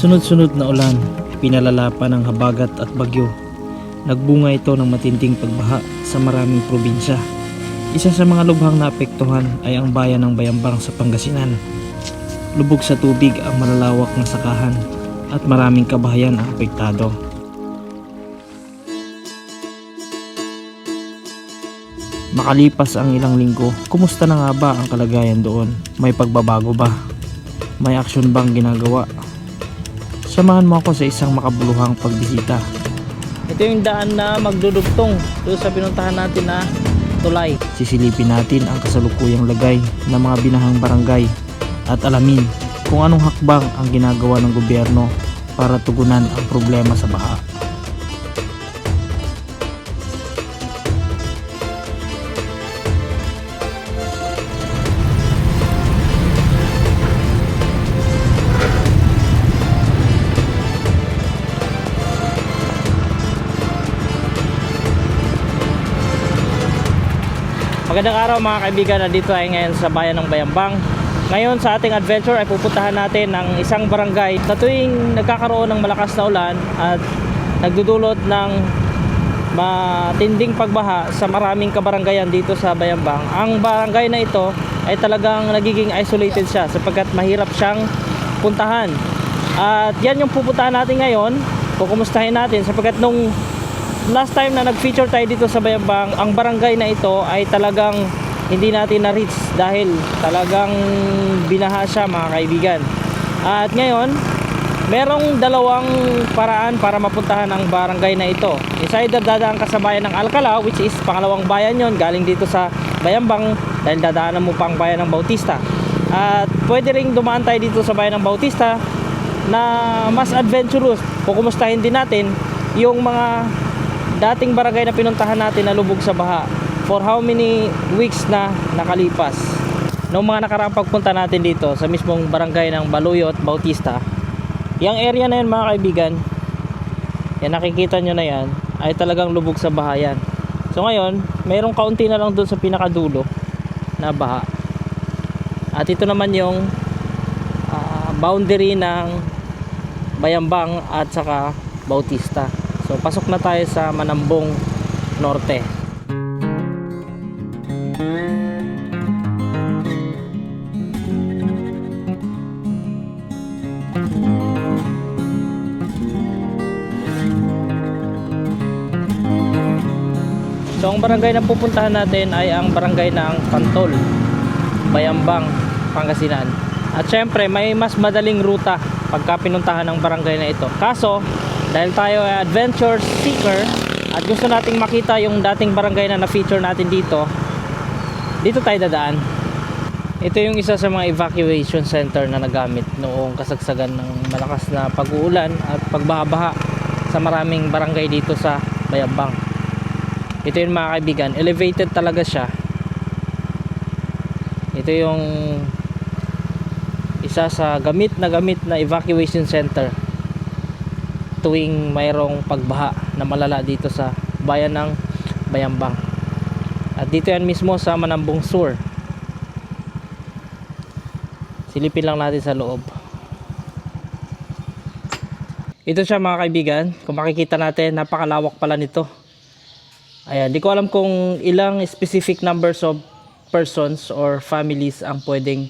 Sunod-sunod na ulan, pinalala pa ng habagat at bagyo. Nagbunga ito ng matinding pagbaha sa maraming probinsya. Isa sa mga lubhang naapektuhan ay ang bayan ng Bayambang sa Pangasinan. Lubog sa tubig ang malalawak na sakahan at maraming kabahayan ang apektado. Makalipas ang ilang linggo, kumusta na nga ba ang kalagayan doon? May pagbabago ba? May aksyon bang ginagawa? Samahan mo ako sa isang makabuluhang pagbisita. Ito yung daan na magdudugtong doon sa pinuntahan natin na tulay. Sisilipin natin ang kasalukuyang lagay ng mga binahang barangay at alamin kung anong hakbang ang ginagawa ng gobyerno para tugunan ang problema sa baha. Magandang araw mga kaibigan, nandito tayo ngayon sa bayan ng Bayambang. Ngayon sa ating adventure ay pupuntahan natin ng isang barangay na tuwing nagkakaroon ng malakas na ulan at nagdudulot ng matinding pagbaha sa maraming kabarangayan dito sa Bayambang. Ang barangay na ito ay talagang nagiging isolated siya sapagkat mahirap siyang puntahan. At yan yung pupuntahan natin ngayon, kukumustahin natin sapagkat nung last time na nag-feature tayo dito sa Bayambang, ang barangay na ito ay talagang hindi natin na-reach dahil talagang binaha siya mga kaibigan. At ngayon, merong dalawang paraan para mapuntahan ang barangay na ito. Isa ay dadaan ka sa bayan ng Alcala, which is pangalawang bayan yon galing dito sa Bayambang dahil dadaanan mo pang bayan ng Bautista. At pwede ring dumaan tayo dito sa bayan ng Bautista na mas adventurous. Kukumustahin din natin yung mga dating barangay na pinuntahan natin na lubog sa baha for how many weeks na nakalipas. Noong mga nakaraang pagpunta natin dito sa mismong barangay ng Baluyot, Bautista, yung area na yan mga kaibigan, yan nakikita nyo na yan, ay talagang lubog sa baha yan. So ngayon, mayroong kaunti na lang doon sa pinakadulo na baha. At ito naman yung boundary ng Bayambang at saka Bautista. So pasok na tayo sa Manambong Norte. So ang barangay na pupuntahan natin ay ang barangay ng Pantol, Bayambang, Pangasinan. At syempre may mas madaling ruta pagka pinuntahan ng barangay na ito. Kaso dahil tayo ay adventure seeker at gusto nating makita yung dating barangay na na-feature natin dito tayo dadaan. Ito yung isa sa mga evacuation center na nagamit noong kasagsagan ng malakas na pag-uulan at pagbaha-baha sa maraming barangay dito sa Bayambang. Ito yung mga kaibigan, elevated talaga siya. Ito yung isa sa gamit na evacuation center tuwing mayroong pagbaha na malala dito sa bayan ng Bayambang. At dito yan mismo sa Manambong Sur. Silipin lang natin sa loob. Ito siya mga kaibigan, kung makikita natin, napakalawak pala nito. Ayan, di ko alam kung ilang specific numbers of persons or families ang pwedeng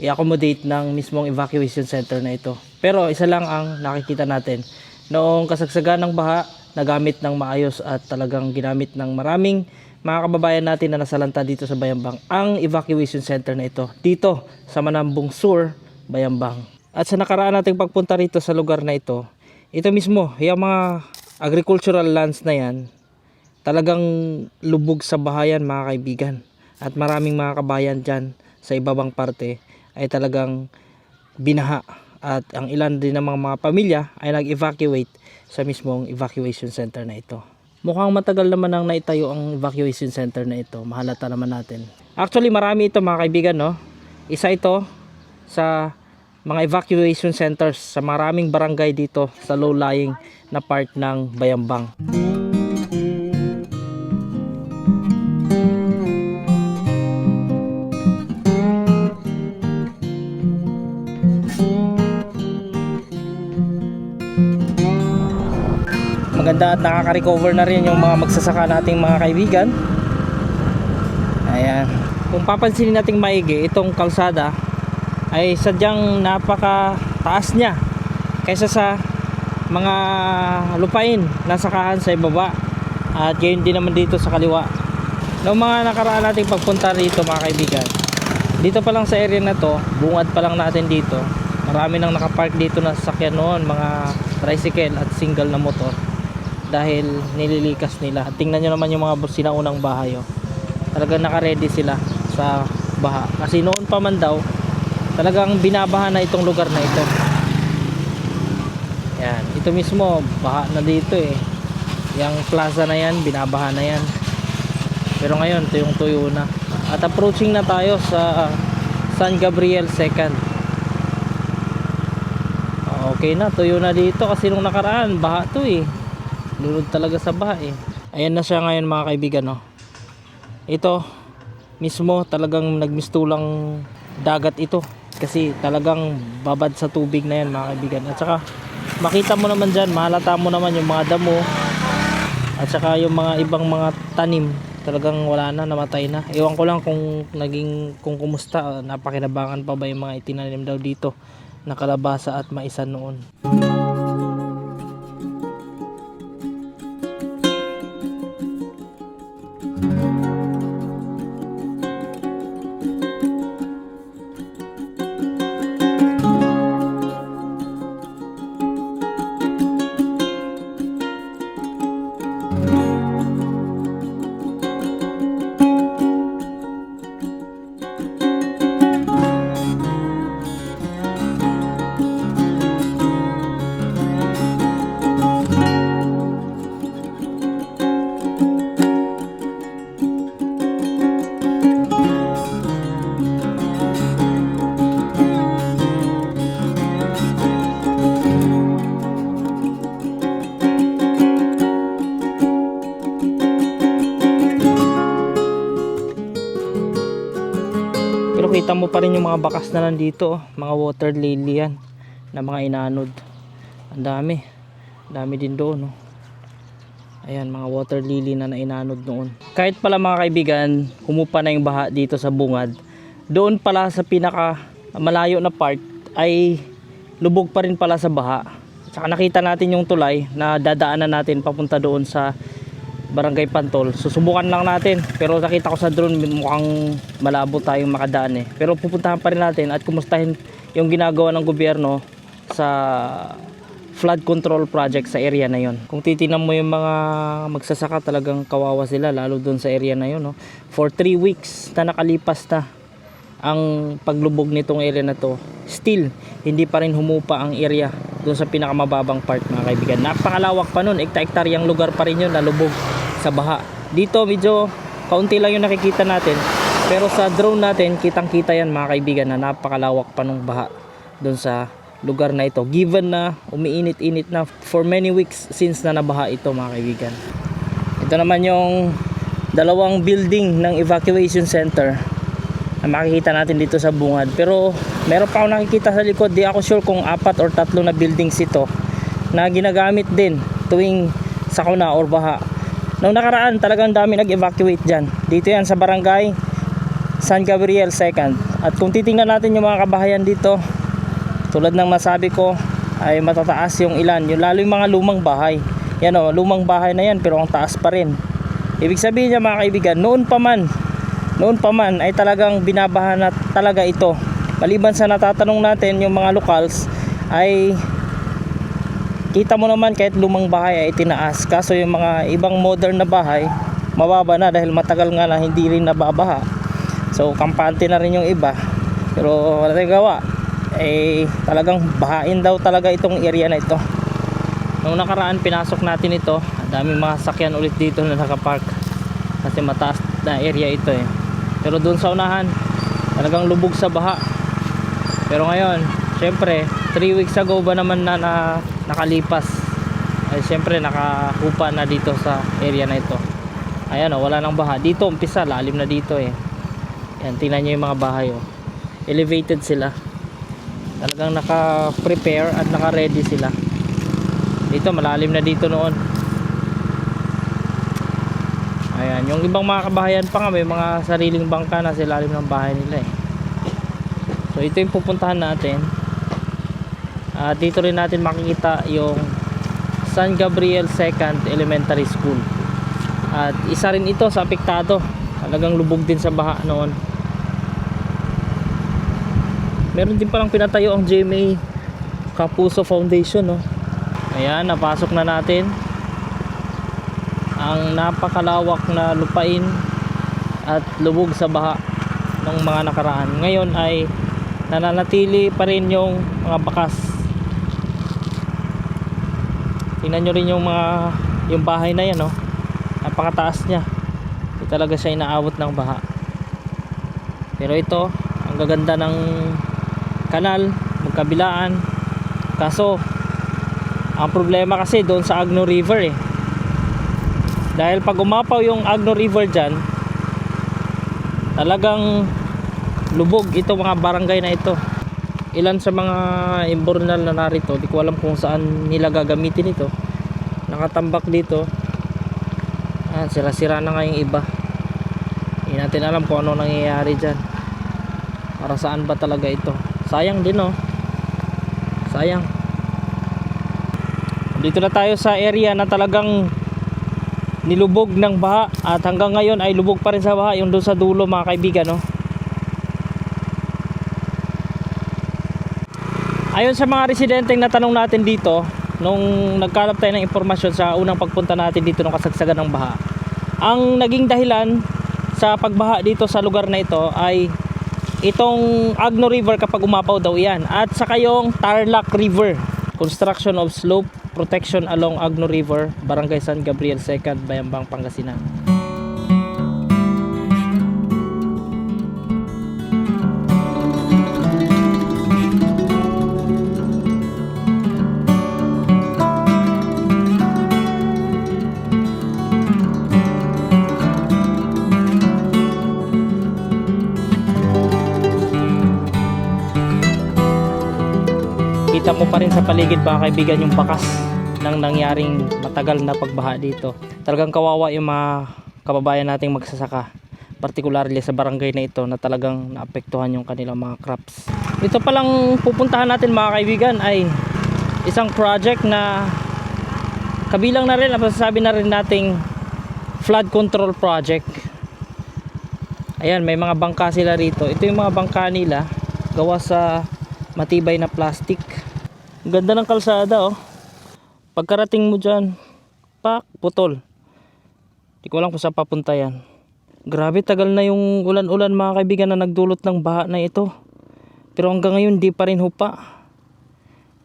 i-accommodate ng mismong evacuation center na ito. Pero isa lang ang nakikita natin. Noong kasagsagan ng baha, nagamit ng maayos at talagang ginamit ng maraming mga kababayan natin na nasalanta dito sa Bayambang ang evacuation center na ito dito sa Manambong Sur, Bayambang. At sa nakaraan nating pagpunta rito sa lugar na ito mismo, yung mga agricultural lands na yan, talagang lubog sa bahayan mga kaibigan. At maraming mga kabayan dyan sa ibabang parte ay talagang binaha. At ang ilan din ng mga pamilya ay nag-evacuate sa mismong evacuation center na ito. Mukhang matagal naman ang naitayo ang evacuation center na ito. Mahalata naman natin. Actually marami ito mga kaibigan, no? Isa ito sa mga evacuation centers sa maraming barangay dito sa low-lying na part ng Bayambang. Maganda at nakaka-recover na rin yung mga magsasaka nating mga kaibigan. Ayan. Kung papansinin nating maigi, itong kalsada ay sadyang napaka taas niya kaysa sa mga lupain na sakahan sa ibaba. At gayon din naman dito sa kaliwa. Noong mga nakaraan nating pagpunta rito mga kaibigan, dito pa lang sa area na to, bungad pa lang natin dito, marami nang nakapark dito na sasakyan noon, mga tricycle at single na motor, dahil nililikas nila. At tingnan nyo naman yung mga sinaunang bahay, oh. Talagang naka-ready sila sa baha, kasi noon pa man daw talagang binabaha na itong lugar na ito. Yan, ito mismo baha na dito eh. Yung plaza na yan, binabaha na yan. Pero ngayon tuyong tuyo na. At approaching na tayo sa San Gabriel 2nd. Okay na, tuyo na dito kasi nung nakaraan baha to eh. Lulod talaga sa baha eh. Ayan na siya ngayon mga kaibigan, no. Ito mismo talagang nagmistulang dagat ito, kasi talagang babad sa tubig na yan mga kaibigan. At saka makita mo naman dyan, mahalata mo naman yung mga damo at saka yung mga ibang mga tanim, talagang wala na, namatay na. Ewan ko lang kung kumusta, napakinabangan pa ba yung mga itinanim daw dito na kalabasa at maisan noon. Kita mo pa rin yung mga bakas na nandito, mga water lily yan na mga inanod. Ang dami din doon, no? Ayan, mga water lily na inanod noon. Kahit pala mga kaibigan, humupa na yung baha dito sa bungad, doon pala sa pinaka malayo na part ay lubog pa rin pala sa baha. Saka nakita natin yung tulay na dadaanan natin papunta doon sa Barangay Pantol. Susubukan lang natin, pero nakita ko sa drone mukhang malabo tayong makadaan eh. Pero pupuntahan pa rin natin at kumustahin yung ginagawa ng gobyerno sa flood control project sa area na yon. Kung titingnan mo yung mga magsasaka, talagang kawawa sila, lalo doon sa area na yon, no? For 3 weeks na nakalipas na ang paglubog nitong area na to, still hindi pa rin humupa ang area doon sa pinakamababang part mga kaibigan. Napakalawak pa nun, ekta-ektaryang lugar pa rin yun na lubog sa baha. Dito medyo kaunti lang yung nakikita natin, pero sa drone natin kitang kita yan mga kaibigan na napakalawak pa nung baha doon sa lugar na ito, given na umiinit-init na for many weeks since na nabaha ito mga kaibigan. Ito naman yung dalawang building ng evacuation center na makikita natin dito sa bungad, pero meron pa ako nakikita sa likod. Di ako sure kung 4 or 3 na buildings ito na ginagamit din tuwing sakuna or baha. Noong nakaraan talagang dami nag-evacuate dyan. Dito yan sa barangay San Gabriel 2nd. At kung titingnan natin yung mga kabahayan dito, tulad ng masabi ko, ay matataas yung ilan, yung lalo yung mga lumang bahay. Yan o, lumang bahay na yan, pero ang taas pa rin. Ibig sabihin niya mga kaibigan, noon pa man ay talagang binabaha na talaga ito. Maliban sa natatanong natin yung mga locals, ay kita mo naman kahit lumang bahay ay tinaas. Kaso yung mga ibang modern na bahay, mababa na dahil matagal nga na hindi rin nababaha. So kampante na rin yung iba, pero wala tayong gawa. Talagang bahain daw talaga itong area na ito. Nung nakaraan pinasok natin ito, daming mga sakyan ulit dito na nakapark kasi mataas na area ito eh. Pero doon sa unahan talagang lubog sa baha. Pero ngayon syempre 3 weeks ago ba naman na nakalipas, ay syempre nakahupa na dito sa area na ito. Ayan o, wala nang baha dito. Umpisa lalim na dito eh. Yan, tingnan nyo yung mga bahay oh. Elevated sila, talagang naka-prepare at naka-ready sila. Dito malalim na dito noon. Yan, yung ibang mga kabahayan pa nga may mga sariling bangka na sa ilalim ng bahay nila eh. So ito yung pupuntahan natin. At dito rin natin makikita yung San Gabriel 2nd Elementary School. At isa rin ito sa apektado. Talagang lubog din sa baha noon. Meron din palang pinatayo ang GMA Kapuso Foundation, no? Ayan, napasok na natin ang napakalawak na lupain at lubog sa baha ng mga nakaraan. Ngayon ay nananatili pa rin yung mga bakas. Tingnan nyo rin yung bahay na yan, no? Napakataas niya. Hindi talaga siya inaabot ng baha. Pero ito, ang gaganda ng kanal, magkabilaan. Kaso ang problema kasi doon sa Agno River eh. Dahil pag umapaw yung Agno River dyan, talagang lubog ito mga barangay na ito. Ilan sa mga imbornal na narito, di ko alam kung saan nila gagamitin ito. Nakatambak dito. Sira-sira na nga yung iba. Hindi natin alam kung ano nangyayari dyan. Para saan ba talaga ito. Sayang din, oh. Sayang. Dito na tayo sa area na talagang nilubog ng baha. At hanggang ngayon ay lubog pa rin sa baha. Yung doon sa dulo mga kaibigan, no? Ayon sa mga residenteng natanong natin dito nung nagkalap tayo ng impormasyon sa unang pagpunta natin dito ng kasagsagan ng baha, ang naging dahilan sa pagbaha dito sa lugar na ito ay itong Agno River kapag umapaw daw yan, at saka yung Tarlac River. Construction of slope protection along Agno River, Barangay San Gabriel 2nd, Bayambang, Pangasinan. Kita mo pa rin sa paligid mga kaibigan yung bakas ng nangyaring matagal na pagbaha dito. Talagang kawawa yung mga kababayan nating magsasaka, particularly sa barangay na ito na talagang naapektuhan yung kanilang mga crops. Ito palang pupuntahan natin mga kaibigan ay isang project na kabilang na rin, masasabi na rin nating flood control project. Ayan, may mga bangka sila rito. Ito yung mga bangka nila gawa sa matibay na plastic. Ganda ng kalsada, oh. Pagkarating mo dyan, pak, putol. Di ko alam kung saan papunta yan. Grabe, tagal na yung ulan-ulan mga kaibigan na nagdulot ng baha na ito. Pero hanggang ngayon di pa rin hupa.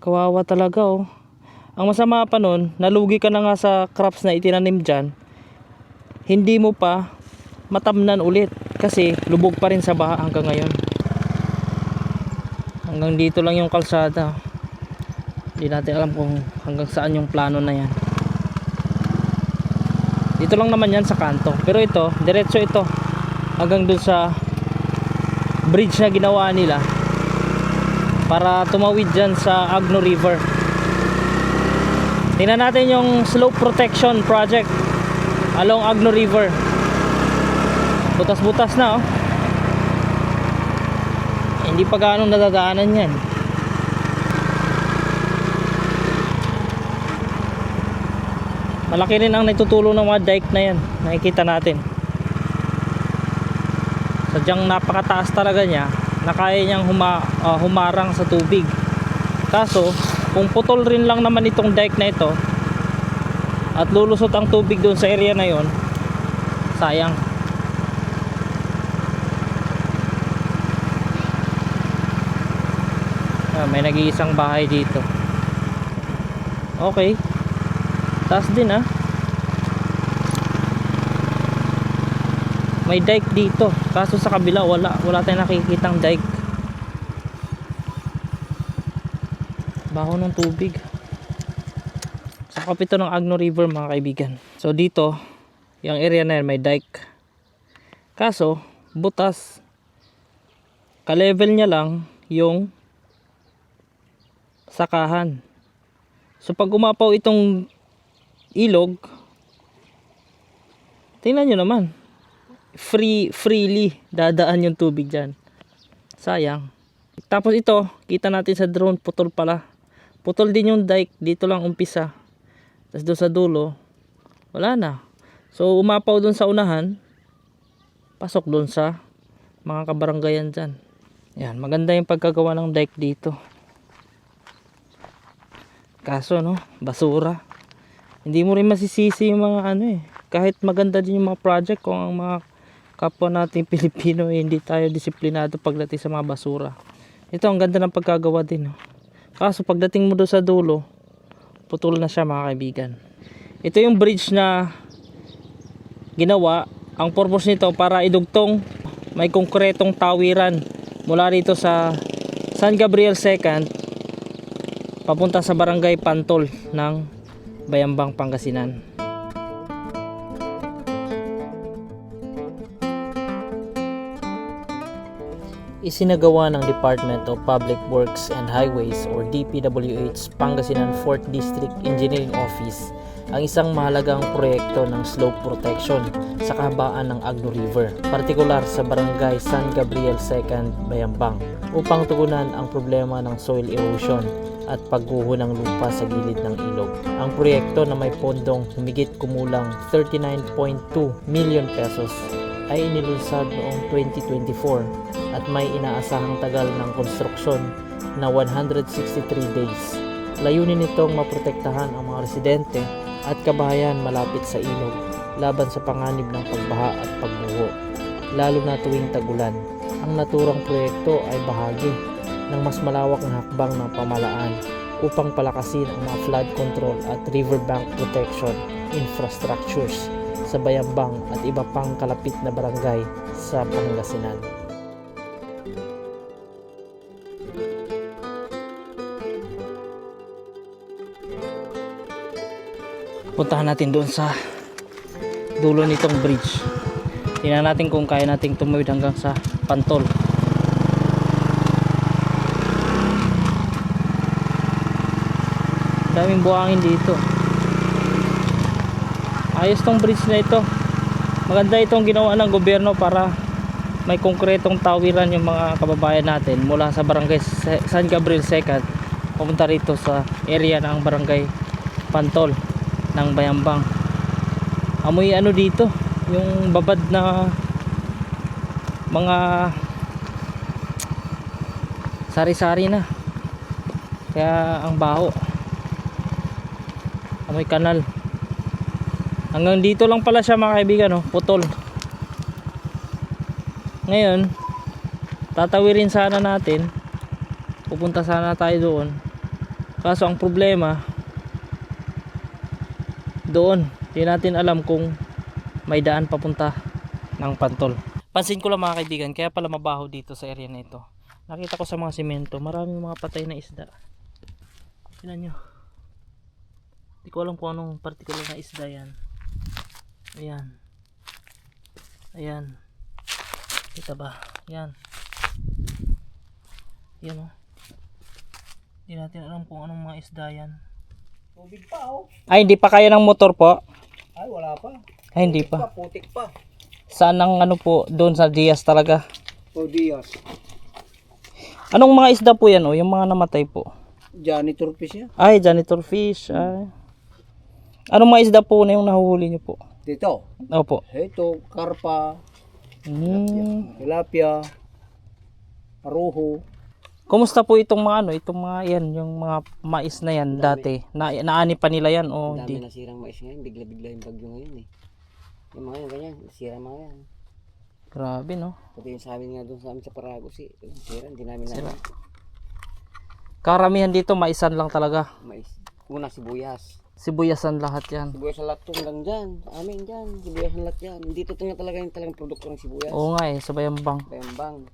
Kawawa talaga, oh. Ang masama pa nun, nalugi ka na nga sa crops na itinanim dyan. Hindi mo pa matamnan ulit kasi lubog pa rin sa baha hanggang ngayon. Hanggang dito lang yung kalsada. Hindi natin alam kung hanggang saan yung plano na yan. Dito lang naman yan sa kanto. Pero ito, diretso ito hanggang dun sa bridge na ginawa nila para tumawid dyan sa Agno River. Tingnan natin yung slope protection project along Agno River. Butas-butas na, oh. Hindi pa gaano nadadaanan yan. Malaki rin ang naitutulong ng mga dike na yan. Nakikita natin. Sadyang napakataas talaga niya na kaya niyang humarang sa tubig. Kaso kung putol rin lang naman itong dike na ito at lulusot ang tubig doon sa area na yon, sayang. May nag-iisang bahay dito. Okay, taas din, ah. May dike dito, kaso sa kabila wala tayong nakikitang dike. Baho ng tubig sa kapito ng Agno River mga kaibigan. So dito yung area na yan may dike, kaso butas, ka-level niya lang yung sakahan. So pag umapaw itong ilog, Tingnan nyo naman. Freely dadaan yung tubig dyan. Sayang. Tapos ito, kita natin sa drone, putol pala. Putol din yung dike. Dito lang umpisa. Tapos doon sa dulo, wala na. So umapaw doon sa unahan, pasok doon sa mga kabaranggayan dyan. Yan, maganda yung pagkagawa ng dike dito. Kaso no, basura. Hindi mo rin masisisi yung mga ano eh. Kahit maganda din yung mga project, kung ang mga kapwa natin Pilipino eh, hindi tayo disiplinado pagdating sa mga basura. Ito ang ganda ng pagkagawa din. No? Kaso pagdating mo doon sa dulo, putol na siya mga kaibigan. Ito yung bridge na ginawa. Ang purpose nito para idugtong may konkretong tawiran mula rito sa San Gabriel 2nd papunta sa Barangay Pantol ng Bayambang, Pangasinan. Isinagawa ng Department of Public Works and Highways or DPWH Pangasinan 4th District Engineering Office ang isang mahalagang proyekto ng slope protection sa kahabaan ng Agno River, partikular sa Barangay San Gabriel 2nd, Bayambang, upang tugunan ang problema ng soil erosion at pagguho ng lupa sa gilid ng ilog. Ang proyekto na may pondong humigit kumulang 39.2 million pesos ay inilunsad noong 2024 at may inaasahang tagal ng konstruksyon na 163 days. Layunin nitong maprotektahan ang mga residente at kabahayan malapit sa ilog laban sa panganib ng pagbaha at pagguho, lalo na tuwing tag-ulan. Ang naturang proyekto ay bahagi ng mas malawak na hakbang ng pamahalaan upang palakasin ang mga flood control at riverbank protection infrastructures sa Bayambang at iba pang kalapit na barangay sa Pangasinan. Puntahan natin doon sa dulo nitong bridge. Tingnan natin kung kaya nating tumawid hanggang sa Pantol. Daming buhangin dito. Ayos tong bridge na ito. Maganda itong ginawa ng gobyerno para may konkretong tawiran yung mga kababayan natin mula sa Barangay San Gabriel 2nd pumunta rito sa area ng Barangay Pantol ng Bayambang. Amoy ano dito, yung babad na mga sari-sari na. Kaya ang baho. Amoy kanal. Hanggang dito lang pala siya mga kaibigan, no? Putol. Ngayon, tatawirin sana natin. Pupunta sana tayo doon. Kaso ang problema, doon, hindi natin alam kung may daan papunta ng Pantol. Pansin ko lang mga kaibigan, kaya pala mabaho dito sa area na ito. Nakita ko sa mga simento, maraming mga patay na isda. Tingnan nyo. Hindi ko alam kung anong particular na isda yan. Ayan. Ayan. Kita ba? Ayan. Ayan o. Hindi natin alam kung anong mga isda yan. Tubig pa oh. Ay, hindi pa kaya ng motor po? Ay, wala pa. Ay, hindi pa. Putik pa. Saan ang ano po? Doon sa Diaz talaga. O Diaz. Anong mga isda po yan o? Yung mga namatay po. Janitor fish yan. Ay, janitor fish. Ay. Anong mga isda po na yung nahuhuli nyo po? Dito. Opo. Ito, karpa, tilapia, aruho. Kumusta po itong mga ano, itong mga yan, yung mga mais na yan dati? Naani pa nila yan o Ang dami hindi? nasirang mais ngayon, bigla-bigla yung bagyo ngayon eh. Yung mga yan, ganyan, nasira mga yan. Grabe no? Pati yung sa amin nga doon sa amin sa Paragos eh, nasira, hindi namin Sira. na Karamihan dito maisan lang talaga. mais. Una sibuyas. Sibuyasan lahat yan. Sibuyas ang lahat to hanggang dyan, sa amin dyan, sibuyas ang lahat yan. Dito nga talaga yung talagang produkto ng sibuyas. Oo nga eh, sa Bayambang. Bayambang.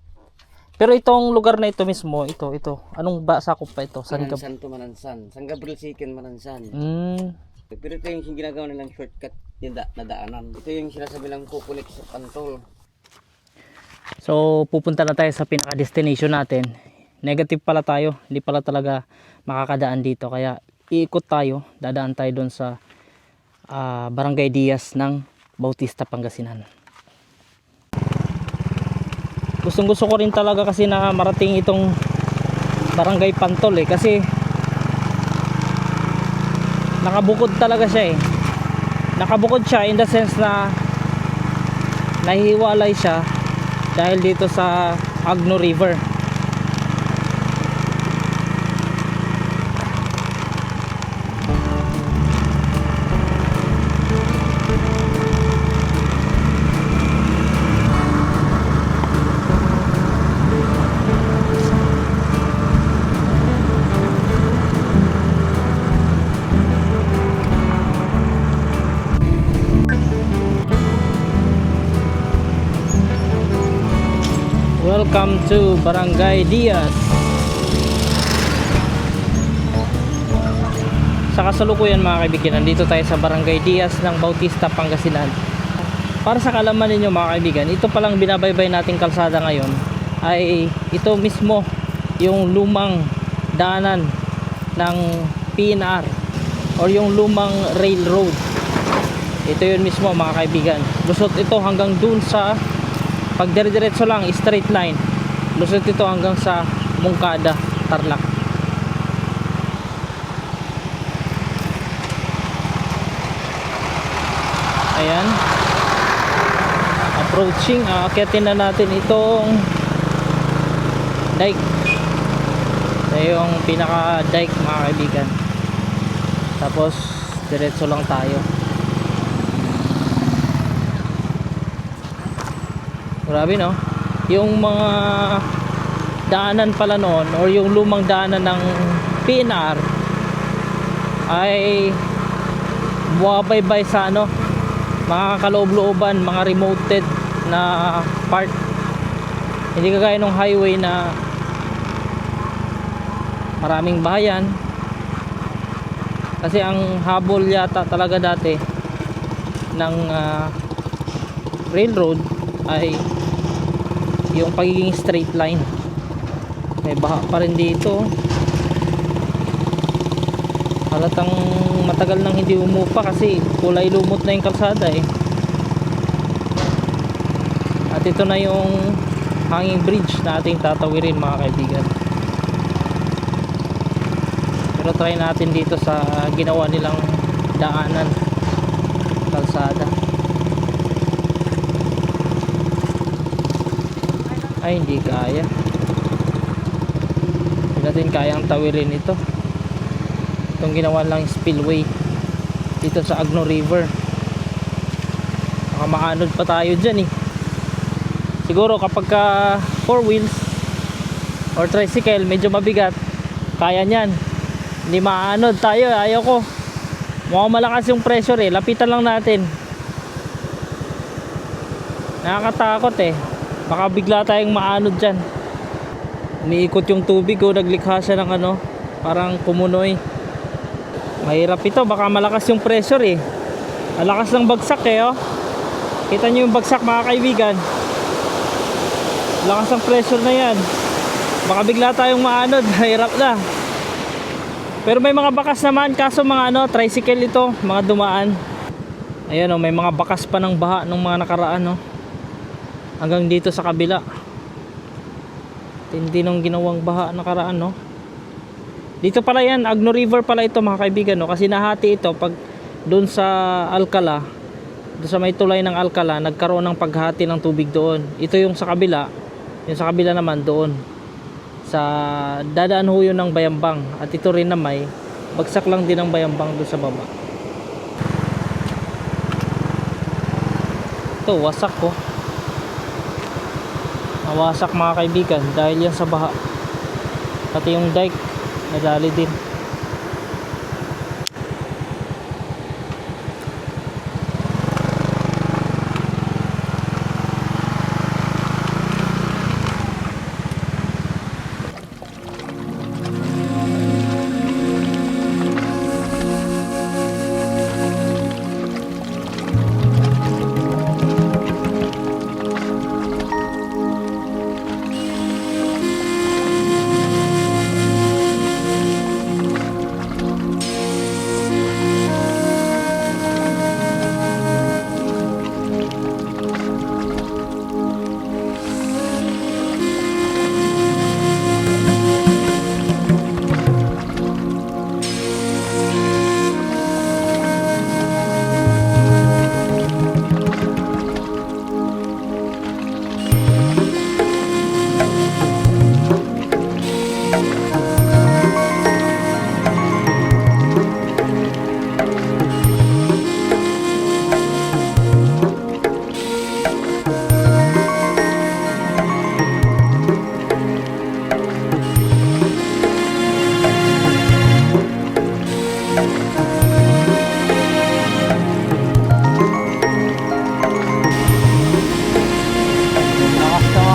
Pero itong lugar na ito mismo, ito. Anong sakop pa ito? Saan ka? Manansan to Manansan. San Gabriel Siken Manansan. Pero ito yung ginagawa nilang shortcut yung na daanan. Ito yung sinasabi lang kukulik sa Pantol. So, pupunta na tayo sa pinaka-destination natin. Negative pala tayo. Hindi pala talaga makakadaan dito. Kaya, iikot tayo. Dadaan tayo doon sa Barangay Diaz ng Bautista, Pangasinan. Gustong gusto ko rin talaga kasi na marating itong Barangay Pantol kasi nakabukod talaga siya nakabukod siya in the sense na nahihiwalay siya dahil dito sa Agno River. Welcome to Barangay Diaz. Sa kasalukuyan mga kaibigan, nandito tayo sa Barangay Diaz ng Bautista, Pangasinan. Para sa kaalaman ninyo mga kaibigan, ito palang binabaybay nating kalsada ngayon ay ito mismo yung lumang daanan ng PNR or yung lumang railroad. Ito yun mismo mga kaibigan. Lusot ito hanggang dun sa, pag dire-diretso lang, straight line, lusot ito hanggang sa Mungkada, Tarlac. Ayan, approaching, aakyatin na natin itong dike. Ito yung pinaka dike mga kaibigan, tapos diretso lang tayo. Grabe no, yung mga daanan pala noon or yung lumang daanan ng PNR ay buwabaybay sa mga kaloob-looban, mga remoted na part. Hindi kagaya ng highway na maraming bayan, kasi ang habol yata talaga dati ng railroad ay yung pagiging straight line. May baha pa rin dito, halatang matagal nang hindi umupa kasi kulay lumot na yung kalsada At ito na yung hanging bridge na ating tatawirin mga kaibigan. Pero try natin dito sa ginawa nilang daanan, kalsada. Ay, hindi kaya. Hindi natin kayang tawirin ito. Itong ginawa lang spillway dito sa Agno River. Baka maanod pa tayo dyan Siguro kapag 4 wheels or tricycle medyo mabigat, kaya nyan. Hindi maanod tayo, ayaw ko. Mukhang malakas yung pressure lapitan lang natin. Nakakatakot baka bigla tayong maanod dyan. Umiikot yung tubig naglikha siya ng parang kumunoy. Mahirap ito, baka malakas yung pressure Malakas ng bagsak Kita nyo yung bagsak mga kaibigan. Lakas ng pressure na yan. Baka bigla tayong maanod, mahirap na. Pero may mga bakas naman, kaso mga tricycle ito, mga dumaan. Ayan may mga bakas pa ng baha ng mga nakaraan hanggang dito sa kabila. Tindi nung ginawang baha nakaraan Dito pala yan, Agno River pala ito mga kaibigan kasi nahati ito pag doon sa Alcala, doon sa may tulay ng Alcala, nagkaroon ng paghati ng tubig doon. Ito yung sa kabila, yung sa kabila naman doon sa dadaan yun ng Bayambang, at ito rin na may bagsak lang din ng Bayambang doon sa baba. Ito wasak nawasak mga kaibigan dahil yan sa baha, pati yung dike nadali din.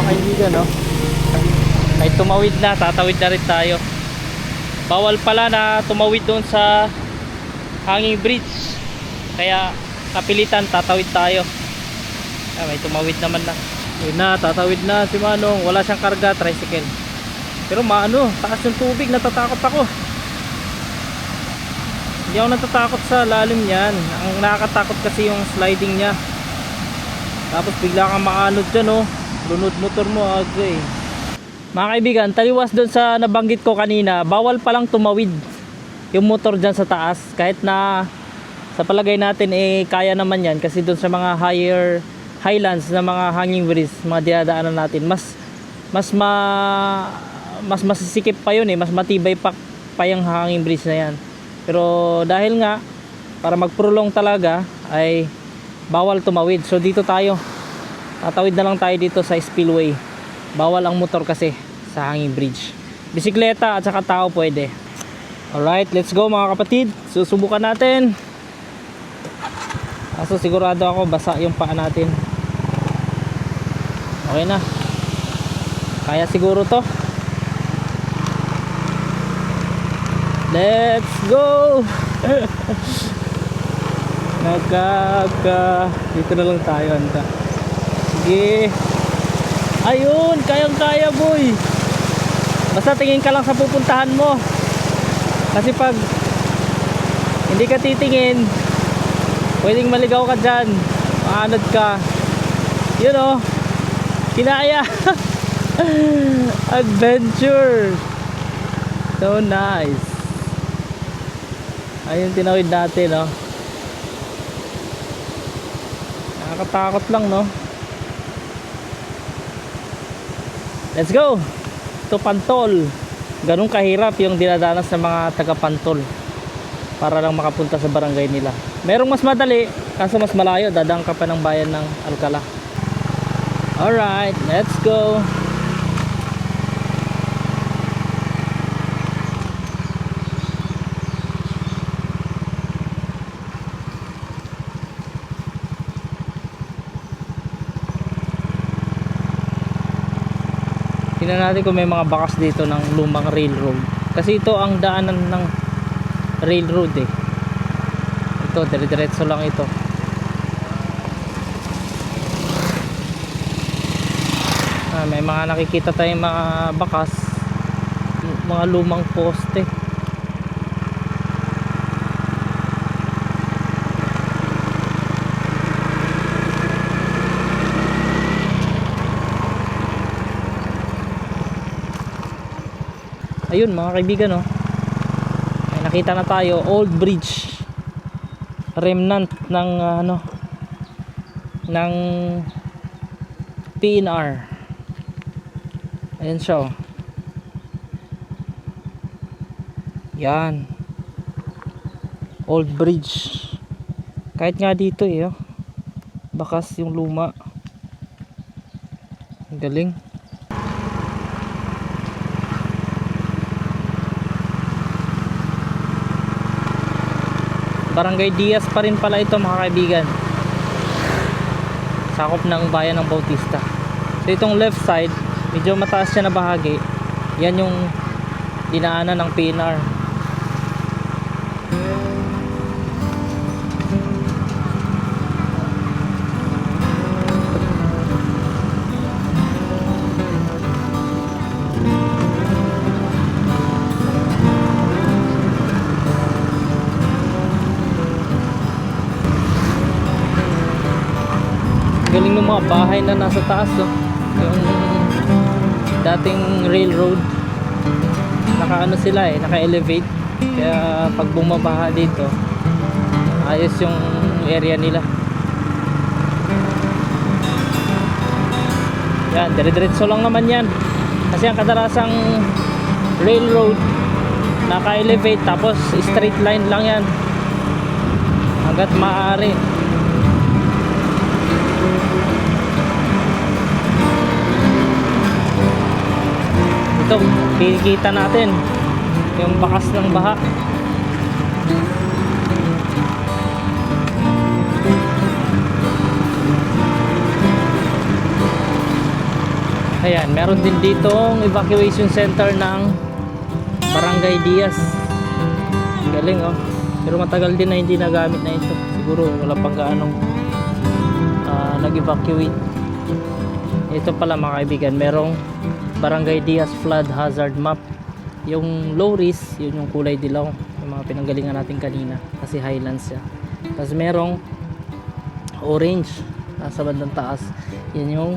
kaibigan, no? Ay tumawid na, tatawid na rin tayo. Bawal pala na tumawid doon sa hanging bridge. Kaya kapilitan tatawid tayo. May tumawid naman na. Yun na, tatawid na si Manong. Wala siyang karga, tricycle. Pero maano, taas yung tubig, natatakot ako. Hindi ako natatakot sa lalim niyan. Ang nakakatakot kasi yung sliding niya. Tapos bigla kang maanod dyan, oh. Lunod motor mo, agay. Mga kaibigan, taliwas doon sa nabanggit ko kanina, bawal palang tumawid yung motor dyan sa taas. Kahit na sa palagay natin, kaya naman yan. Kasi doon sa mga highlands na mga hanging bridge, mga dinadaanan natin, mas masisikip pa yun, mas matibay pa yung hanging bridge na yan. Pero dahil nga para magprolong talaga ay bawal tumawid. So dito tayo, tatawid na lang tayo dito sa spillway. Bawal ang motor kasi sa hanging bridge. Bisikleta at saka tao pwede. Alright, let's go mga kapatid. Susubukan natin. Kaso sigurado ako basa yung paa natin. Okay na. Kaya siguro to. Let's go. Dito na lang tayo, anta. Sige. Ayun, kayang-kaya, boy. Basta tingin ka lang sa pupuntahan mo. Kasi pag hindi ka titingin, pwedeng maligaw ka dyan, maanod ka. Yun, oh. Kinaya. Adventure. So nice. Ayun, tinawid natin, no? Nakakatakot lang, no? Let's go! Ito, Pantol. Ganun kahirap yung dinadanas ng mga taga-Pantol para lang makapunta sa barangay nila. Merong mas madali, kaso mas malayo. Dadaan ka pa ng bayan ng Alcala. Alright, let's go! Tingnan natin kung may mga bakas dito ng lumang railroad. Kasi ito ang daanan ng railroad, eh. Ito, dire-diretso lang ito. May mga nakikita tayong mga bakas, mga lumang poste. Ayun mga kaibigan, oh. May nakita na tayo, old bridge. Remnant ng ng PNR. Ayan siya, oh. Yan. Old bridge. Kahit nga dito, oh. Bakas yung luma. Ang galing. Barangay Diaz pa rin pala ito mga kaibigan. Sakop ng bayan ng Bautista. So itong left side, medyo mataas siya na bahagi. Yan yung dinaanan ng PNR. Galing ng mga bahay na nasa taas, oh. Yung dating railroad, naka sila, naka-elevate. Kaya pag bumabaha dito, ayos yung area nila. Yan, dire-diretso lang naman yan. Kasi ang kadalasang railroad, naka-elevate, tapos straight line lang yan hanggat maaari. Ito, kikita natin yung bakas ng baha. Ayan, meron din ditong evacuation center ng Barangay Diaz. Galing oh. Pero matagal din na hindi nagamit na ito. Siguro wala pang gaanong nag-evacuate. Ito pala mga kaibigan, merong Barangay Diaz flood hazard map. Yung low risk, yun yung kulay dilaw, yung mga pinanggalingan natin kanina kasi highlands siya. Tapos merong orange nasa bandang taas, yan yung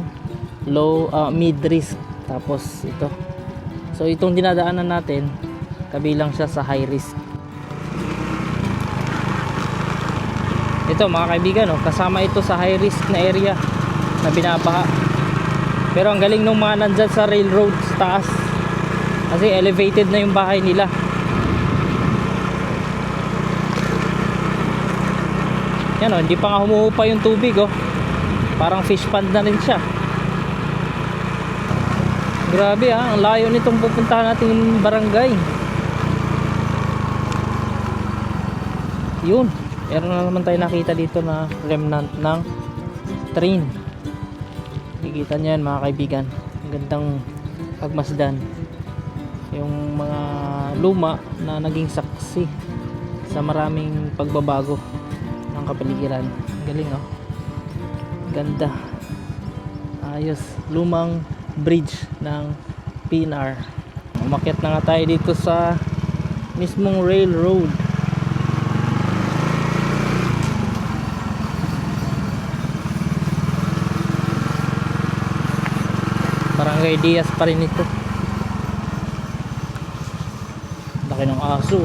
low mid risk. Tapos ito, so itong dinadaanan natin kabilang siya sa high risk. Ito mga kaibigan, kasama ito sa high risk na area na binabaha. Pero ang galing nung mga nandyan sa railroad sa taas, kasi elevated na yung bahay nila. Yan hindi pa nga humuhupa yung tubig parang fish pond na rin siya. Grabe ang layo nitong pupuntahan nating barangay. Yun, meron na naman tayo nakita dito na remnant ng train. Kikita nyo yan mga kaibigan, ang gandang pagmasdan, yung mga luma na naging saksi sa maraming pagbabago ng kapaligiran. Ang galing ganda, ayos, lumang bridge ng PNR. Umakyat na nga tayo dito sa mismong railroad. Barangay Diaz pa rin ito. Laki ng aso.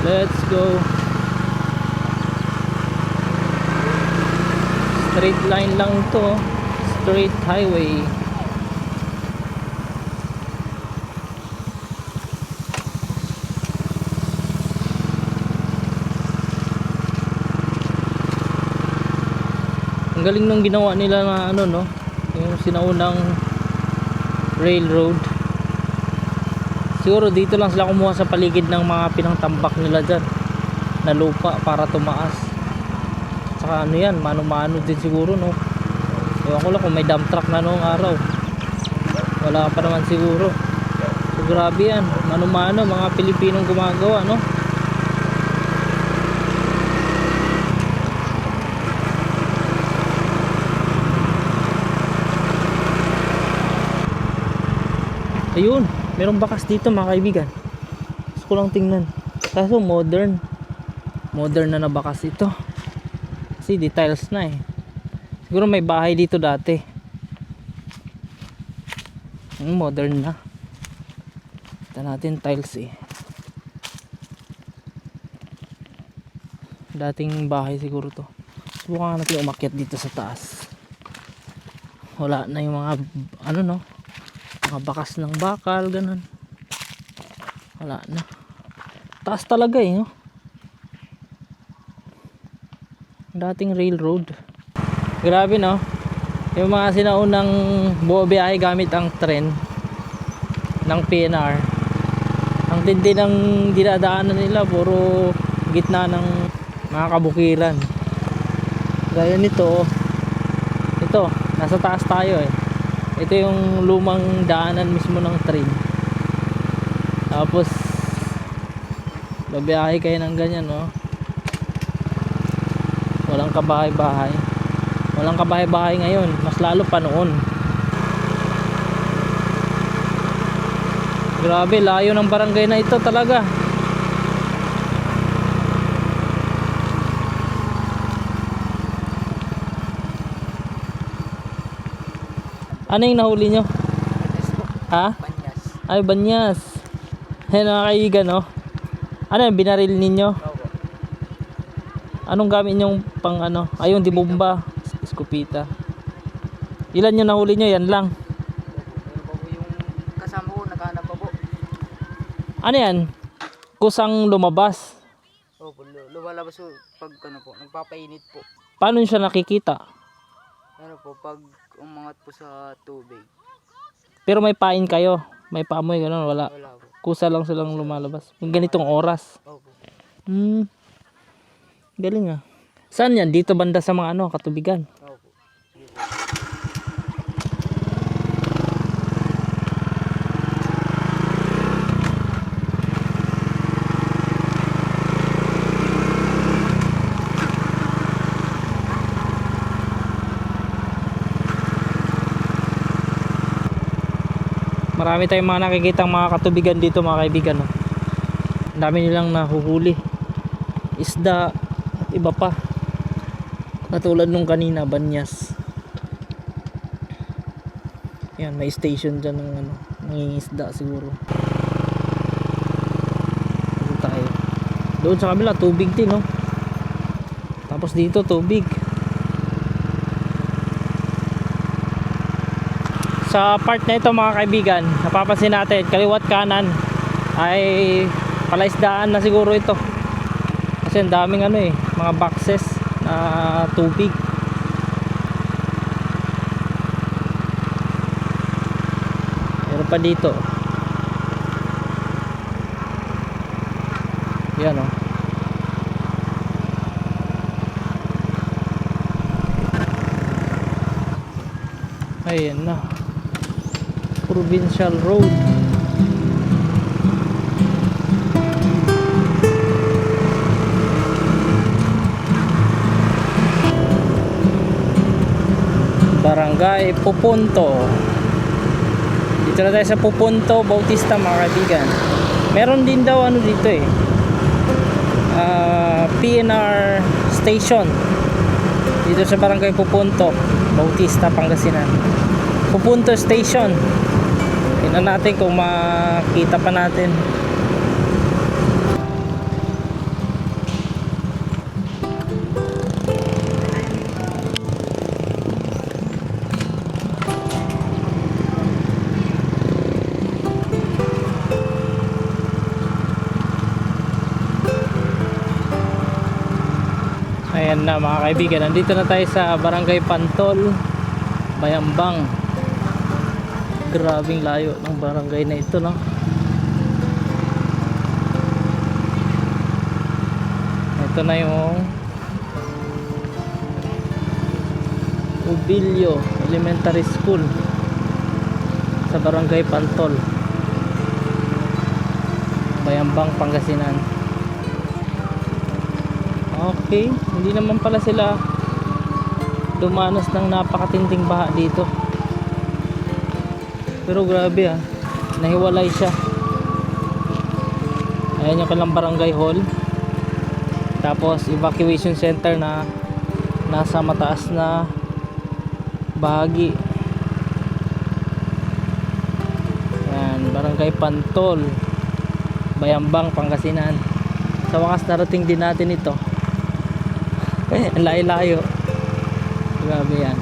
Let's go. Straight line lang ito, straight highway. Ang galing nung ginawa nila na yung sinaunang railroad. Siguro dito lang sila kumuha sa paligid ng mga pinangtambak nila dyan na lupa para tumaas. Saka yan, mano-mano din siguro ewan ko lang kung may dump truck na noong araw, wala pa naman siguro. So grabe yan, mano-mano, mga Pilipinong gumagawa Ayun, merong bakas dito mga kaibigan. Gusto ko lang tingnan. Kaso modern na bakas ito. Kasi details na Siguro may bahay dito dati. Modern na. Ito natin tiles Dating bahay siguro to. Subukan natin umakyat dito sa taas. Wala na yung mga mga bakas ng bakal, ganun. Wala na. Taas talaga dating railroad. Grabe yung mga sinaunang bumabiyahe gamit ang tren ng PNR. Ang tindi ng dinadaanan nila, puro gitna ng mga kabukiran. Gaya nito, ito, nasa taas tayo Ito yung lumang daanan mismo ng train. Tapos babiyahe kayo ng ganyan walang kabahay-bahay. Walang kabahay-bahay ngayon, mas lalo pa noon. Grabe, layo ng barangay na ito talaga. Ano yung nahuli nyo? Ha? Banyas. Ay, banyas. Ayan mga kaibigan Ano yung binaril ninyo? Anong gamit nyong pang Ayun, di bomba. Iskupita. Ilan yung nahuli nyo? Yan lang. Yung kasama ko naghahanap pa po. Ano yan? Kusang lumabas. Opo, lumalabas po pag nagpapainit po. Paano siya nakikita? Pag umangat po sa tubig. Pero may pain kayo? May paamoy gano'n? Wala. Wala po. Kusa lang silang lumalabas. Yung ganitong oras. Opo. Galing Saan yan? Dito banda sa mga katubigan? Opo. Marami tayong mga nakikitang mga katubigan dito mga kaibigan, no? Ang dami nilang nahuhuli isda at iba pa, katulad nung kanina, banyas. Yan, may station dyan ng ano, nangingisda siguro. Dito tayo. Doon sa kabila tubig din, no? Tapos dito tubig. Sa part na ito mga kaibigan, napapansin natin kaliwat kanan ay palaisdaan na siguro ito. Kasi ang daming ano eh, mga boxes na tubig. Meron pa dito. Yan o. Ayan na. Provincial Road. Barangay Pupunto. Dito na tayo sa Pupunto Bautista mga kaibigan. Meron din daw ano dito eh, PNR station dito sa Barangay Pupunto Bautista, Pangasinan. Pupunto Station. Tingnan natin kung makita pa natin. Ayan na mga kaibigan, nandito na tayo sa Barangay Pantol, Bayambang. Grabing layo ng barangay na ito, no? Ito na yung Ubilio Elementary School sa Barangay Pantol, Bayambang, Pangasinan. Okay, hindi naman pala sila dumanas ng napakatinding baha dito. Pero grabe nahiwalay siya. Ayan yung kanilang barangay hall. Tapos evacuation center na nasa mataas na bahagi. Ayan, Barangay Pantol, Bayambang, Pangasinan. Sa wakas narating din natin ito. Ang layo-layo. Grabe yan.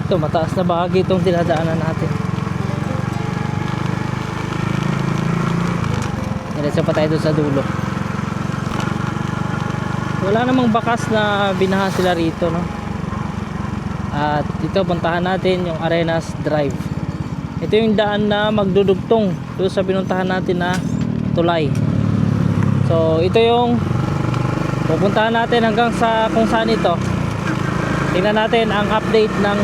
Ito, mataas na bahagi itong dinadaanan natin. Diretso pa tayo doon sa dulo. Wala namang bakas na binaha sila rito, no? At ito, puntahan natin yung Arenas Drive. Ito yung daan na magdudugtong doon sa pinuntahan natin na tulay. So ito yung pupuntahan natin hanggang sa kung saan ito. Tingnan natin ang update ng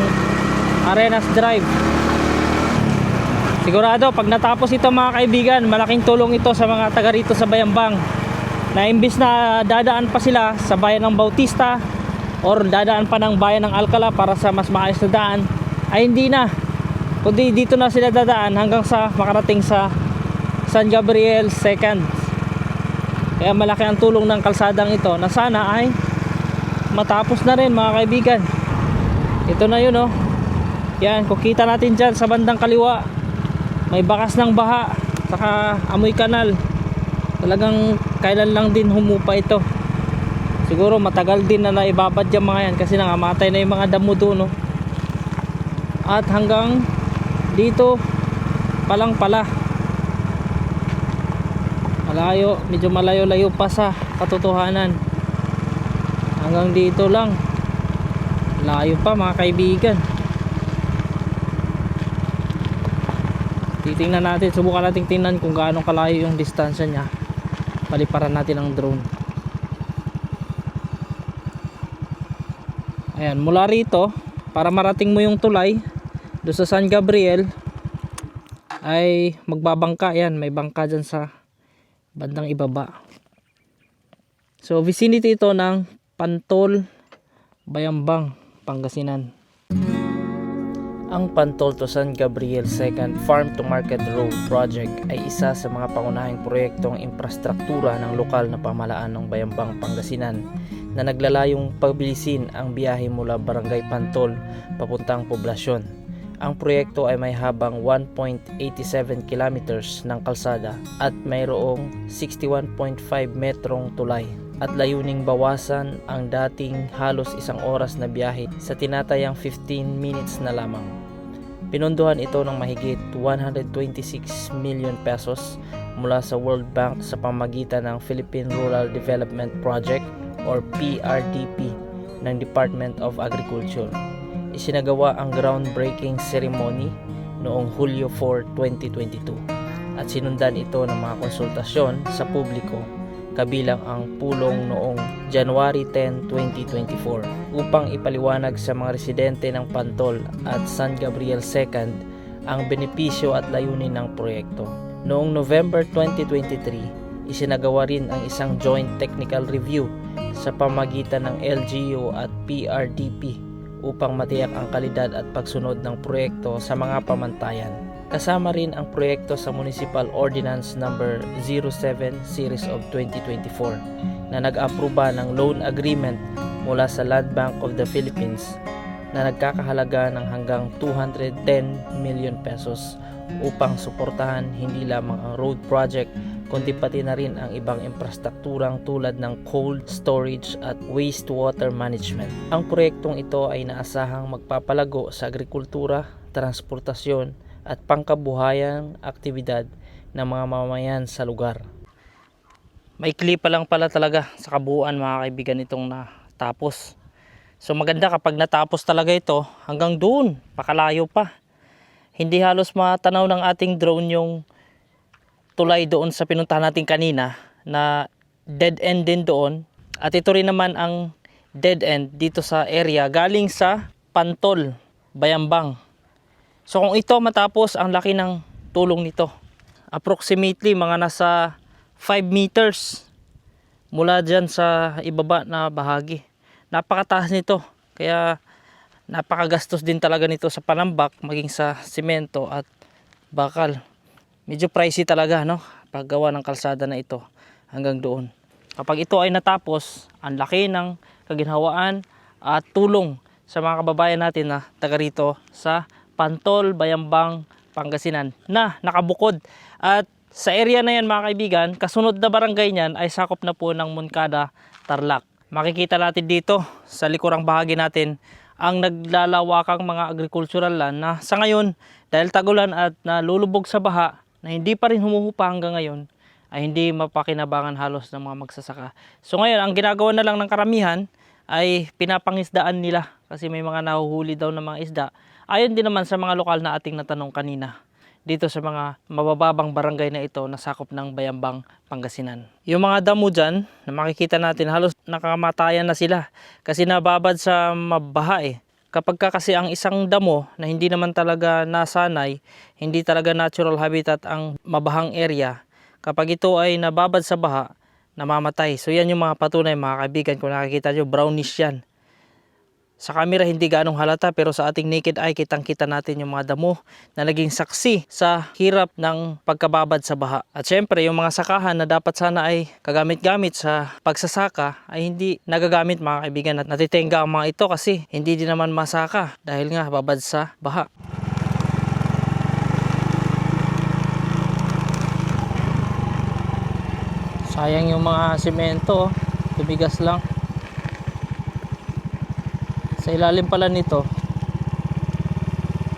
Arenas Drive. Sigurado pag natapos ito mga kaibigan, malaking tulong ito sa mga taga rito sa Bayambang, na imbis na dadaan pa sila sa bayan ng Bautista or dadaan pa ng bayan ng Alcala para sa mas maayos na daan, ay hindi na, kundi dito na sila dadaan hanggang sa makarating sa San Gabriel 2nd. Kaya malaki ang tulong ng kalsadang ito na sana ay matapos na rin mga kaibigan. Ito na yun, oh. Yan, kung kita natin dyan sa bandang kaliwa, may bakas ng baha saka amoy kanal. Talagang kailan lang din humupa ito. Siguro matagal din na naibabad yung mga yan kasi nangamatay na yung mga damo doon, no? At hanggang dito palang pala, malayo, medyo malayo-layo pa sa katotohanan. Hanggang dito lang, layo pa mga kaibigan. Titingnan natin, subukan natin tingnan kung gaano kalayo yung distansya niya. Paliparan natin ang drone. Ayan, mula rito para marating mo yung tulay doon sa San Gabriel ay magbabangka. Yan, may bangka dyan sa bandang ibaba. So vicinity ito ng Pantol, Bayambang, Pangasinan. Ang Pantol to San Gabriel Second Farm to Market Road Project ay isa sa mga pangunahing proyektong infrastruktura ng lokal na pamahalaan ng Bayambang, Pangasinan na naglalayong pabilisin ang biyahe mula Barangay Pantol papuntang poblasyon. Ang proyekto ay may habang 1.87 kilometers ng kalsada at mayroong 61.5 metrong tulay at layuning bawasan ang dating halos isang oras na biyahe sa tinatayang 15 minutes na lamang. Pinondohan ito ng mahigit 126 million pesos mula sa World Bank sa pamamagitan ng Philippine Rural Development Project or PRDP ng Department of Agriculture. Isinagawa ang groundbreaking ceremony noong Hulyo 4, 2022 at sinundan ito ng mga konsultasyon sa publiko kabilang ang pulong noong January 10, 2024 upang ipaliwanag sa mga residente ng Pantol at San Gabriel II ang benepisyo at layunin ng proyekto. Noong November 2023, isinagawa rin ang isang joint technical review sa pamamagitan ng LGU at PRDP upang matiyak ang kalidad at pagsunod ng proyekto sa mga pamantayan. Kasama rin ang proyekto sa Municipal Ordinance Number 07 Series of 2024 na nag-aproba ng loan agreement mula sa Land Bank of the Philippines na nagkakahalaga ng hanggang 210 million pesos upang suportahan hindi lamang ang road project kundi pati na rin ang ibang infrastrukturang tulad ng cold storage at wastewater management. Ang proyektong ito ay naasahang magpapalago sa agrikultura, transportasyon at pangkabuhayang aktibidad ng mga mamamayan sa lugar. Maikli pa lang pala talaga sa kabuuan mga kaibigan itong natapos. So maganda kapag natapos talaga ito hanggang doon, pakalayo pa. Hindi halos matanaw ng ating drone yung tulay doon sa pinuntahan natin kanina na dead end din doon. At ito rin naman ang dead end dito sa area galing sa Pantol, Bayambang. So kung ito matapos, ang laki ng tulong nito. Approximately mga nasa 5 meters mula dyan sa ibaba na bahagi. Napakataas nito. Kaya napakagastos din talaga nito sa panambak, maging sa simento at bakal. Medyo pricey talaga, no? Paggawa ng kalsada na ito hanggang doon. Kapag ito ay natapos, ang laki ng kaginhawaan at tulong sa mga kababayan natin na taga rito sa Pantol, Bayambang, Pangasinan na nakabukod. At sa area na yan mga kaibigan, kasunod na barangay niyan ay sakop na po ng Moncada, Tarlac. Makikita natin dito sa likurang bahagi natin ang naglalawakang mga agricultural land na sa ngayon dahil tagulan at nalulubog sa baha na hindi pa rin humuhupa hanggang ngayon ay hindi mapakinabangan halos ng mga magsasaka. So ngayon ang ginagawa na lang ng karamihan ay pinapangisdaan nila kasi may mga nahuhuli daw ng mga isda. Ayon din naman sa mga lokal na ating natanong kanina dito sa mga mabababang barangay na ito na sakop ng Bayambang, Pangasinan. Yung mga damo dyan na makikita natin halos nakakamatayan na sila kasi nababad sa mabaha eh. Kapag kasi ang isang damo na hindi naman talaga nasanay, hindi talaga natural habitat ang mabahang area, kapag ito ay nababad sa baha, namamatay. So yan yung mga patunay mga kaibigan, kung nakikita nyo brownish yan. Sa camera hindi ganong halata pero sa ating naked eye kitang-kita natin yung mga damo na naging saksi sa hirap ng pagkababad sa baha. At syempre yung mga sakahan na dapat sana ay kagamit-gamit sa pagsasaka ay hindi nagagamit mga kaibigan at natitenga ang mga ito kasi hindi din naman masaka dahil nga babad sa baha. Sayang yung mga simento, tumigas lang. Sa ilalim pala nito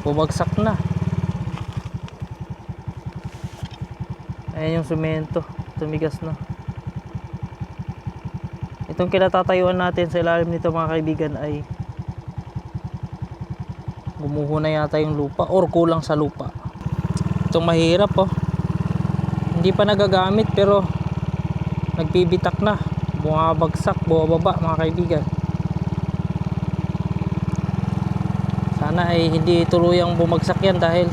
bumagsak na. Ayan yung semento, tumigas na. Itong kinatatayuan natin sa ilalim nito mga kaibigan ay gumuho na yata yung lupa or kulang sa lupa. Itong mahirap oh, hindi pa nagagamit pero nagbibitak na, bumabagsak, bumababa mga kaibigan. Sana ay hindi tuluyang bumagsak yan dahil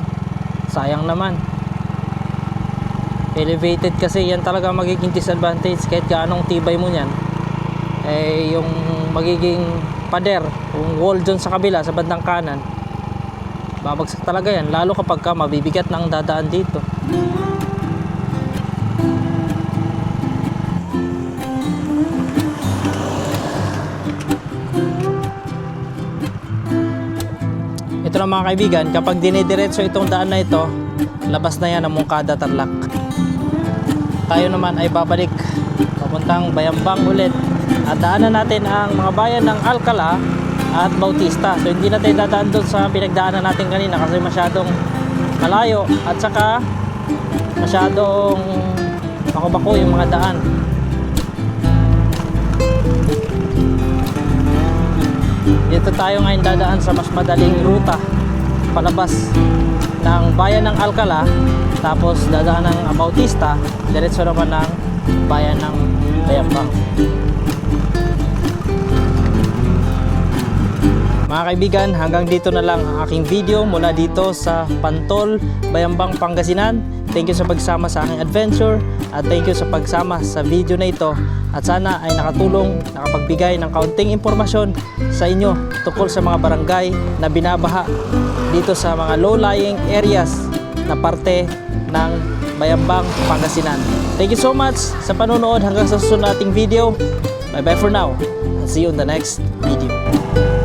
sayang naman. Elevated kasi yan talaga magiging disadvantage kahit gaanong tibay mo yan eh yung magiging pader, yung wall dun sa kabila sa bandang kanan, babagsak talaga yan, lalo kapag ka mabibigat na ang dadaan dito. Ito na mga kaibigan, kapag dinidiretso itong daan na ito, labas na yan ang Moncada Tarlac. Tayo naman ay babalik papuntang Bayambang ulit at daanan natin ang mga bayan ng Alcala at Bautista. So hindi natin dadaan doon sa pinagdaanan natin kanina kasi masyadong malayo at saka masyadong bako-bako yung mga daan. Dito tayo ngayon dadaan sa mas madaling ruta palabas ng bayan ng Alcala, tapos dadaan ng Bautista, diretso naman ng bayan ng Bayambang. Mga kaibigan, hanggang dito na lang ang aking video mula dito sa Pantol, Bayambang, Pangasinan. Thank you sa pagsama sa aking adventure at thank you sa pagsama sa video na ito, at sana ay nakatulong, nakapagbigay ng kaunting impormasyon sa inyo tungkol sa mga barangay na binabaha dito sa mga low-lying areas na parte ng Bayambang, Pangasinan. Thank you so much sa panonood, hanggang sa susunod nating video. Bye bye for now and see you in the next video.